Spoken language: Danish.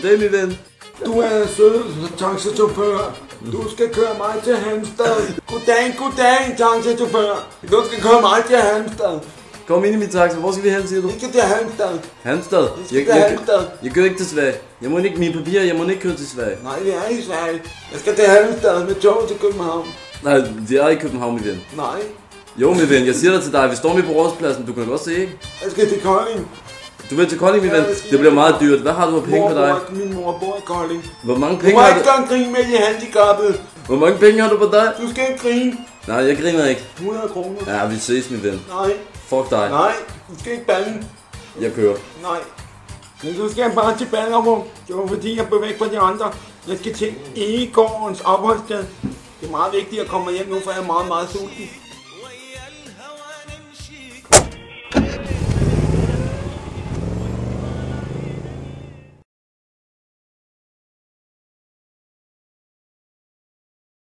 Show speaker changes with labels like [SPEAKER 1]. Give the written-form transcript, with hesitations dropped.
[SPEAKER 1] Goddag, min ven.
[SPEAKER 2] Du er sød taxachauffør. Du skal køre mig til Halmstad. Goddag, taxachauffør. Du skal køre mig til Halmstad.
[SPEAKER 1] Kom ind i min taxa. Hvor skal vi hen, siger du?
[SPEAKER 2] Vi skal til Halmstad.
[SPEAKER 1] Halmstad? Jeg kører ikke til Sverige. Jeg må ikke, mine papirer, jeg må ikke køre til Sverige.
[SPEAKER 2] Nej, vi er i Sverige. Jeg skal til Halmstad med tog til København.
[SPEAKER 1] Nej, det er i København, min ven.
[SPEAKER 2] Nej.
[SPEAKER 1] Jo, min ven, jeg siger det til dig. Vi står med på Rådspladsen. Du kan godt se, ikke?
[SPEAKER 2] Jeg skal til Kolding.
[SPEAKER 1] Du vil til Kolding, min ven? Det bliver meget dyrt. Hvad har du af penge på dig?
[SPEAKER 2] Min mor bor i Kolding.
[SPEAKER 1] Hvor mange
[SPEAKER 2] Du
[SPEAKER 1] penge
[SPEAKER 2] må
[SPEAKER 1] har
[SPEAKER 2] ikke
[SPEAKER 1] du?
[SPEAKER 2] gøre grin med de handicappede.
[SPEAKER 1] Hvor mange penge har du på dig?
[SPEAKER 2] Du skal ikke grine.
[SPEAKER 1] Nej, jeg griner ikke.
[SPEAKER 2] 100 kroner.
[SPEAKER 1] Ja, vi ses, min ven.
[SPEAKER 2] Nej.
[SPEAKER 1] Fuck dig.
[SPEAKER 2] Nej, du skal ikke bande.
[SPEAKER 1] Jeg kører.
[SPEAKER 2] Nej. Men du skal bare til Ballerup. Det var fordi, jeg blev væk fra de andre. Jeg skal til Egegårdens opholdssted. Det er meget vigtigt at komme hjem nu, for jeg er meget, meget sulten.